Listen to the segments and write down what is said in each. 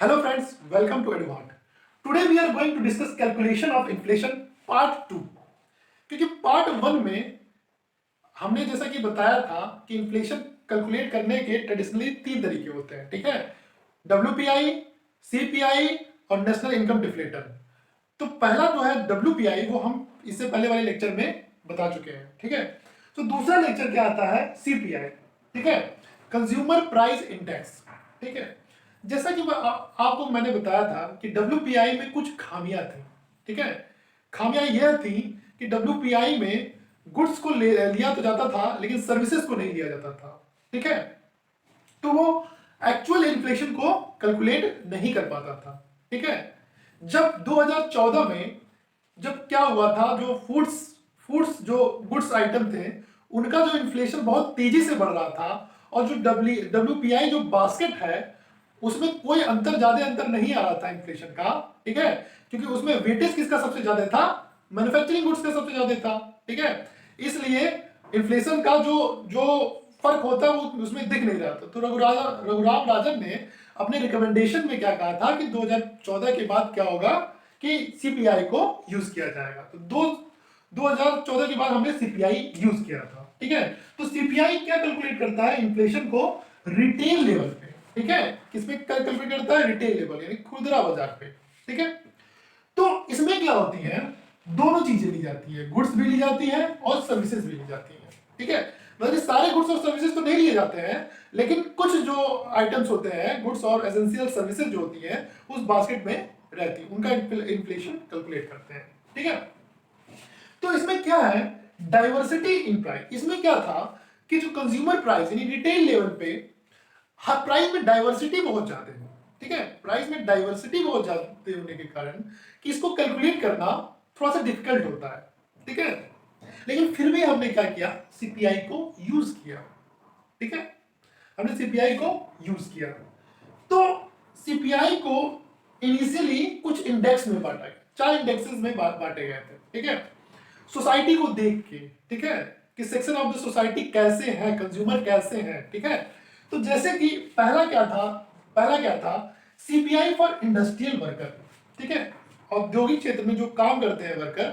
Hello friends, welcome to Edward. Today we are going to discuss calculation of inflation part 2. क्योंकि part 1 में हमने जैसा कि बताया था कि इन्फ्लेशन कैलकुलेट करने के ट्रेडिशनली 3 तरीके होते हैं, ठीक है। WPI, CPI और नेशनल इनकम डिफ्लेटर। तो पहला जो है WPI वो हम इससे पहले वाले लेक्चर में बता चुके हैं, ठीक है। तो दूसरा लेक्चर क्या आता है, CPI, ठीक है, कंज्यूमर प्राइस इंडेक्स, ठीक है। जैसा कि आपको मैंने बताया था कि WPI में कुछ खामियां थी, ठीक है। खामियां यह थी कि WPI में गुड्स को लिया तो जाता था लेकिन सर्विसेज को नहीं लिया जाता था, ठीक है। तो वो एक्चुअल इन्फ्लेशन को कैलकुलेट नहीं कर पाता था, ठीक है। जब 2014 में जब क्या हुआ था, जो फूड्स जो गुड्स आइटम थे उनका जो इन्फ्लेशन बहुत तेजी से बढ़ रहा था और जो WPI जो बास्केट है उसमें कोई ज्यादा अंतर नहीं आ रहा था इन्फ्लेशन का, ठीक है। क्योंकि उसमें वेटेज किसका सबसे ज्यादा था, मैन्युफैक्चरिंग गुड्स का सबसे ज्यादा था, ठीक है। इसलिए इन्फ्लेशन का जो जो फर्क होता है वो उसमें दिख नहीं रहा था। तो रघुराम राजन ने अपने रिकमेंडेशन में क्या कहा था कि 2014 के बाद क्या होगा कि सीपीआई को यूज किया जाएगा। तो 2014 के बाद हमने सीपीआई यूज किया था, ठीक है। तो सीपीआई क्या कैलकुलेट करता है, इन्फ्लेशन को रिटेल लेवल पे, ठीक है। किसमें कैलकुलेट करता है, रिटेल लेवल यानी खुदरा बाजार पे, ठीक है। तो इसमें क्या होती है, दोनों चीजें ली जाती है, गुड्स भी ली जाती है और सर्विसेज भी ली जाती है, ठीक है। मतलब सारे गुड्स और सर्विसेज तो नहीं लिए जाते हैं लेकिन कुछ जो आइटम्स होते हैं, गुड्स और एसेंशियल सर्विसेज जो होती है उस बास्केट में रहती है, उनका इन्फ्लेशन कैलकुलेट करते हैं, ठीक है। तो इसमें क्या है, डाइवर्सिटी इन प्राइस। इसमें क्या था कि जो कंज्यूमर प्राइस यानी रिटेल लेवल पे हर प्राइस में डाइवर्सिटी बहुत ज्यादा है, ठीक है। प्राइस में डाइवर्सिटी बहुत ज्यादा होने के कारण कि इसको कैलकुलेट करना थोड़ा सा डिफिकल्ट होता है, ठीक है। लेकिन फिर भी हमने क्या किया, सीपीआई को यूज किया, ठीक है। हमने सीपीआई को यूज किया। तो सीपीआई को इनिशियली कुछ इंडेक्स में बांटा गया, 4 इंडेक्सेस में बांटे गए थे, ठीक है। सोसाइटी को देख के, ठीक है, कि सेक्शन ऑफ द सोसाइटी कैसे हैं, कंज्यूमर कैसे हैं, ठीक है। तो जैसे कि पहला क्या था सीपीआई फॉर इंडस्ट्रियल वर्कर, ठीक है। औद्योगिक क्षेत्र में जो काम करते हैं वर्कर,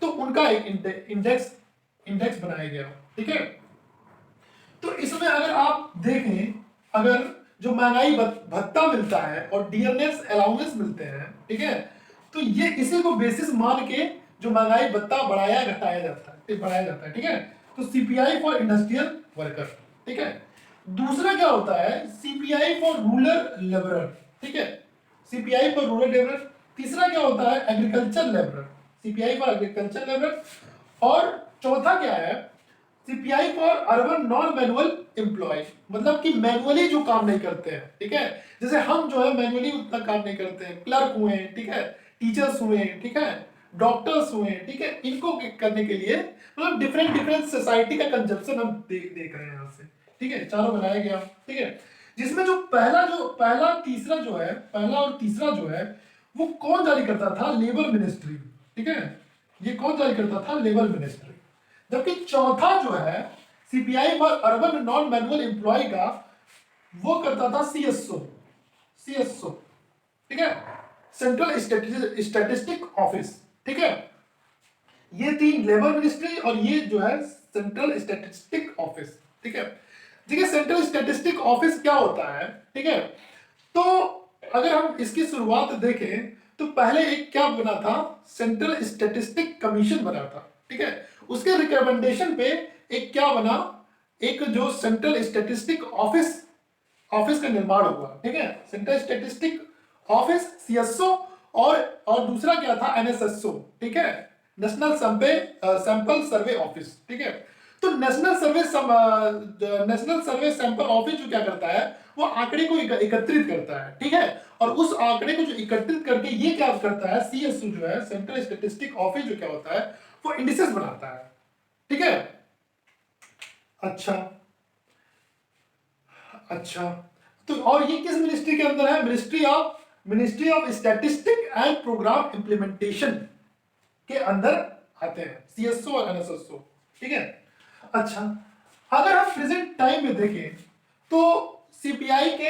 तो उनका एक इंडेक्स बनाया गया, ठीक है। तो इसमें अगर आप देखें, अगर जो महंगाई भत्ता मिलता है और डियरनेस अलाउंस मिलते हैं, ठीक है, तो ये इसी को बेसिस मान के जो महंगाई भत्ता बढ़ाया जाता है, ठीक है। तो सीपीआई फॉर इंडस्ट्रियल वर्कर, ठीक है। दूसरा क्या होता है, सीपीआई फॉर रूरल लेबरर, ठीक है, सीपीआई फॉर रूरल लेबरर। तीसरा क्या होता है, agriculture labourer, CPI for agriculture labourer. और चौथा क्या है, CPI for urban non manual employ, मतलब कि मैनुअली जो काम नहीं करते हैं, ठीक है। जैसे हम जो है मैनुअली उतना काम नहीं करते हैं, क्लर्क हुए, ठीक है, टीचर्स हुए, ठीक है, डॉक्टर्स हुए, ठीक है, इनको करने के लिए मतलब डिफरेंट डिफरेंट सोसाइटी का कंजप्शन हम देख रहे हैं यहाँ से, ठीक है। चारों बनाया गया, ठीक है। जिसमें जो पहला और तीसरा जो है वो कौन जारी करता था, लेबर मिनिस्ट्री, ठीक है। ये कौन जारी करता था, लेबर मिनिस्ट्री। जबकि चौथा जो है CPI for urban non manual employ का वो करता था सीएसओ, ठीक है, सेंट्रल स्टैटिस्टिक ऑफिस, ठीक है। ये तीन, लेबर मिनिस्ट्री और ये जो है सेंट्रल स्टैटिस्टिक ऑफिस, ठीक है। देखिए सेंट्रल स्टैटिस्टिक ऑफिस क्या होता है, ठीक है। तो अगर हम इसकी शुरुआत देखें तो पहले एक क्या बना था, सेंट्रल स्टैटिस्टिक कमीशन बना था, ठीक है। उसके रिकमेंडेशन पे एक क्या बना, एक जो सेंट्रल स्टैटिस्टिक ऑफिस का निर्माण हुआ, ठीक है। सेंट्रल स्टैटिस्टिक ऑफिस सीएसओ और दूसरा क्या था, एनएसएसओ, ठीक है, नेशनल सैंपल सर्वे ऑफिस, ठीक है। तो नेशनल सर्वे सैंपल ऑफिस जो क्या करता है, वो आंकड़े को एकत्रित करता है, ठीक है। और उस आंकड़े को जो एकत्रित करके ये क्या करता है, सीएसओ जो है सेंट्रल स्टैटिस्टिक ऑफिस जो क्या होता है, वो इंडिसेस बनाता है, ठीक है। अच्छा, तो और ये किस मिनिस्ट्री के अंदर है, ministry of statistic and programme implementation के अंदर आते हैं सीएसओ और एनएसएसओ, ठीक है। अच्छा, अगर हम प्रेजेंट टाइम में देखें तो सीपीआई के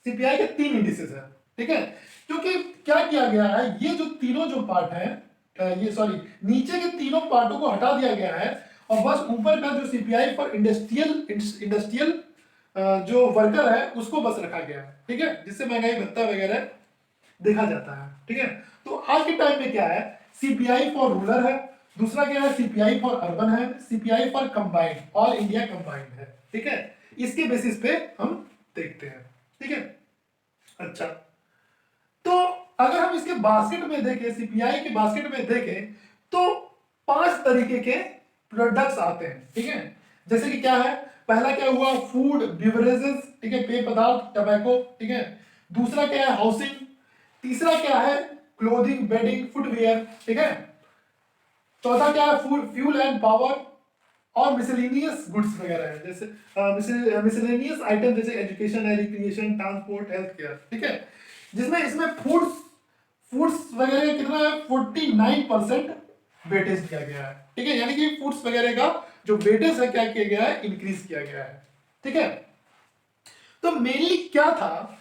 3 इंडिसेस हैं, ठीक है, क्योंकि क्या किया गया है, ये जो तीनों जो पार्ट है, ये सॉरी नीचे के तीनों पार्टों को हटा दिया गया है और बस ऊपर का जो सीपीआई फॉर इंडस्ट्रियल जो वर्कर है उसको बस रखा गया है, ठीक है, जिससे महंगाई भत्ता वगैरह देखा जाता है, ठीक है। तो आज के टाइम में क्या है, सीपीआई फॉर रूरल है, दूसरा क्या है सीपीआई फॉर अर्बन है, CPI for combined all India combined है, ठीक है। इसके बेसिस पे हम देखते हैं, ठीक है। अच्छा, तो अगर हम इसके बास्केट में देखें, सीपीआई के बास्केट में देखें, तो 5 तरीके के प्रोडक्ट्स आते हैं, ठीक है। जैसे कि क्या है, पहला क्या हुआ, फूड बिवरेजेस, ठीक है, पेय पदार्थ, टबैको, ठीक है। दूसरा क्या है, हाउसिंग। तीसरा क्या है, क्लोथिंग, बेडिंग, फुटवेयर, ठीक है। चौथा क्या है, फूड फ्यूल एंड पावर और मिसलेनियस गुड्स वगैरह है, जैसे मिसलेनियस आइटम जैसे एजुकेशन है, रिक्रिएशन, ट्रांसपोर्ट, हेल्थ केयर, ठीक है। जिसमें इसमें फूड्स वगैरह कितना है, 49% वेटेज दिया गया है, ठीक है। यानी कि फूड्स वगैरह का जो वेटेज है क्या किया गया है, इंक्रीज किया गया है, ठीक है। तो मेनली क्या था,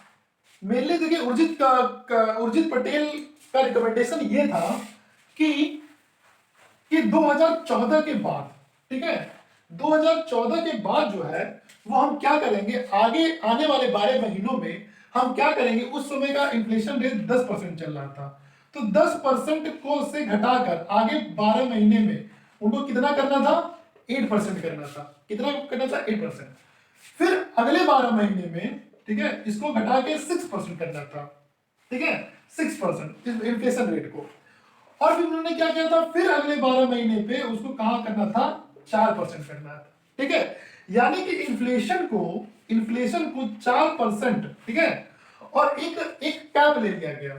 मेनली देखिए उर्जित पटेल का रिकमेंडेशन ये था कि 2014 के बाद, ठीक है, 2014 के बाद जो है वो हम क्या करेंगे, आगे आने वाले 12 महीनों में हम क्या करेंगे, उस समय का इन्फ्लेशन रेट 10% चल रहा था, तो 10% को से घटाकर आगे 12 महीने में उनको कितना करना था, 8% करना था। कितना करना था, 8%। फिर अगले 12 महीने में, ठीक है, इसको घटा के 6% करना था, ठीक है, 6% इन्फ्लेशन रेट को। और फिर उन्होंने क्या किया था, फिर अगले 12 महीने पे उसको कहां करना था, 4% करना था, ठीक है। यानी कि इन्फ्लेशन को 4%, ठीक है, और एक कैप ले लिया गया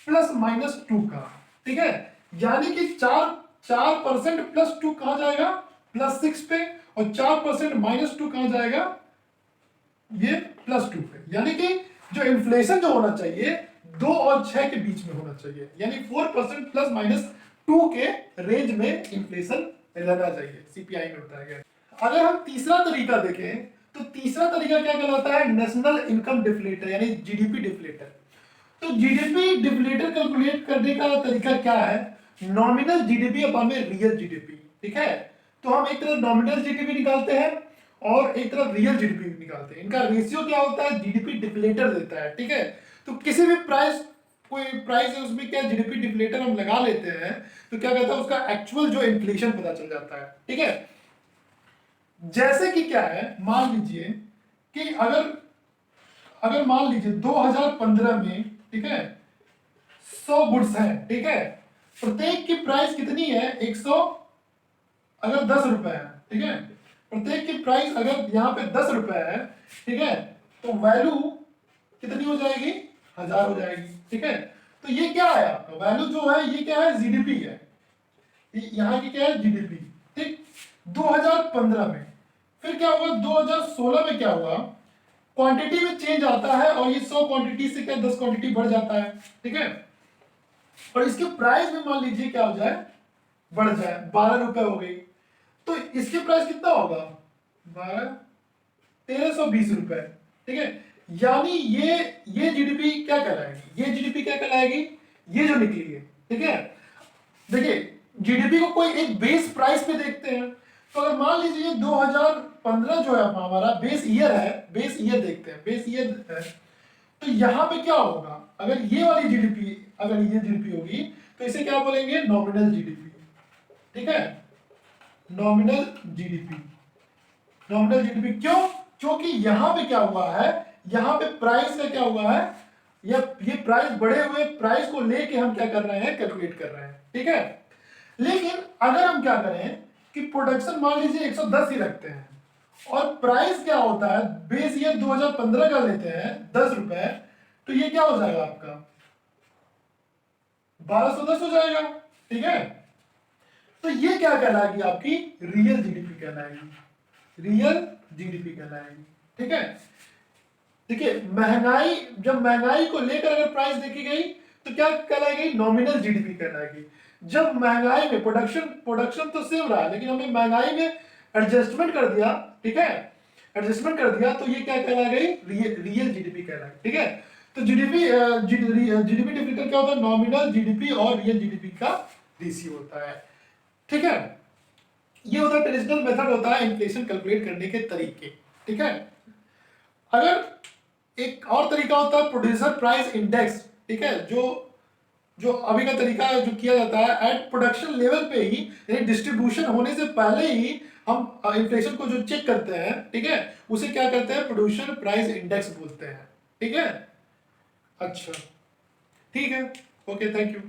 +-2 का, ठीक है। यानी कि 4% +2 कहां जाएगा, +6 पे, और 4% -2 कहां जाएगा, ये +2 पे। यानी कि जो इन्फ्लेशन जो होना चाहिए 2 और 6 के बीच में होना चाहिए, यानी 4% +-2 के रेंज में इन्फ्लेशन रहना चाहिए, सीपीआई में बताया गया। अगर हम तीसरा तरीका देखें, तो तीसरा तरीका क्या कहलाता है, नेशनल इनकम डिफ्लेटर, यानी जीडीपी डिफ्लेटर। तो जीडीपी डिफ्लेटर कैलकुलेट करने का तरीका क्या है, नॉमिनल जीडीपी अपॉन में रियल जीडीपी, ठीक है। तो हम एक तरफ नॉमिनल जीडीपी निकालते हैं और एक तरफ रियल जीडीपी निकालते हैं, इनका रेशियो क्या होता है, जीडीपी डिफ्लेटर देता है, ठीक है। तो किसी भी कोई प्राइस है उसमें क्या जीडीपी डिफ्लेटर हम लगा लेते हैं, तो क्या कहता है, उसका एक्चुअल जो इन्फ्लेशन पता चल जाता है, ठीक है। जैसे कि क्या है, मान लीजिए कि अगर मान लीजिए 2015 में, ठीक है, 100 गुड्स हैं, ठीक है, प्रत्येक की प्राइस कितनी है, 100, अगर 10 रुपए है, ठीक है, प्रत्येक की प्राइस अगर यहाँ पे 10 रुपए है, ठीक है, तो वैल्यू कितनी हो जाएगी, 1000 हो जाएगी, ठीक है। तो ये क्या है आपका वैल्यू जो है, ये क्या है, जीडीपी है, यहाँ की क्या है, जीडीपी, ठीक। 2015 में, फिर क्या हुआ, 2016 में क्या हुआ, क्वांटिटी में चेंज आता है और ये 100 क्वांटिटी से क्या 10 क्वांटिटी बढ़ जाता है, ठीक है। और इसके प्राइस में मान लीजिए क्या हो जाए, बढ़ जाए, 12 रुपए हो गई, तो इसके प्राइस कितना होगा, 1320 रुपए, ठीक है। यानी ये जीडीपी क्या कहलाएगी, ये जीडीपी क्या कहलाएगी, ये जो निकली है, ठीक है। देखिए जीडीपी को कोई एक बेस प्राइस पे देखते हैं, तो अगर मान लीजिए 2015 जो है हमारा बेस ईयर है, बेस ईयर देखते हैं, बेस ईयर है, तो यहां पे क्या होगा, अगर ये वाली जीडीपी, अगर ये जीडीपी होगी तो इसे क्या बोलेंगे, नॉमिनल जीडीपी, ठीक है, नॉमिनल जीडीपी। नॉमिनल जीडीपी क्यों, क्योंकि यहां पे क्या हुआ है, यहां पे प्राइस का क्या हुआ है, ये प्राइस बढ़े हुए प्राइस को लेके हम क्या कर रहे हैं, कैलकुलेट कर रहे हैं, ठीक है। लेकिन अगर हम क्या करें कि प्रोडक्शन मान लीजिए 110 ही रखते हैं और प्राइस क्या होता है, बेस ईयर 2015 का लेते हैं 10 रुपए, तो ये क्या हो जाएगा आपका, 1210 हो जाएगा, ठीक है। तो ये क्या कहलाएगी, आपकी रियल जीडीपी कहलाएगी, रियल जीडीपी कहलाएगी, ठीक है। देखिए महंगाई, जब महंगाई को लेकर अगर प्राइस देखी गई तो क्या कहलाएगी, नॉमिनल जीडीपी कहलाएगी। जब महंगाई में प्रोडक्शन तो सेम रहा, लेकिन हमने महंगाई में एडजस्टमेंट कर दिया, ठीक है, एडजस्टमेंट कर दिया, तो ये क्या कहला गई, रियल जीडीपी कहलाएगी, ठीक है। तो जीडीपी जीडीपी डिफरेंशियल क्या होता है? नॉमिनल जीडीपी और रियल जीडीपी का रेशियो होता है। ठीक है, ये होता है ट्रेडिशनल मेथड होता है इन्फ्लेशन कैलकुलेट करने के तरीके। ठीक है, अगर एक और तरीका होता है प्रोड्यूसर प्राइस इंडेक्स। ठीक है, जो जो अभी का तरीका जो किया जाता है एट प्रोडक्शन लेवल पे ही, यानी डिस्ट्रीब्यूशन होने से पहले ही हम इन्फ्लेशन को जो चेक करते हैं, ठीक है, उसे क्या कहते हैं? प्रोड्यूसर प्राइस इंडेक्स बोलते हैं। ठीक है, अच्छा, ठीक है, ओके, थैंक यू।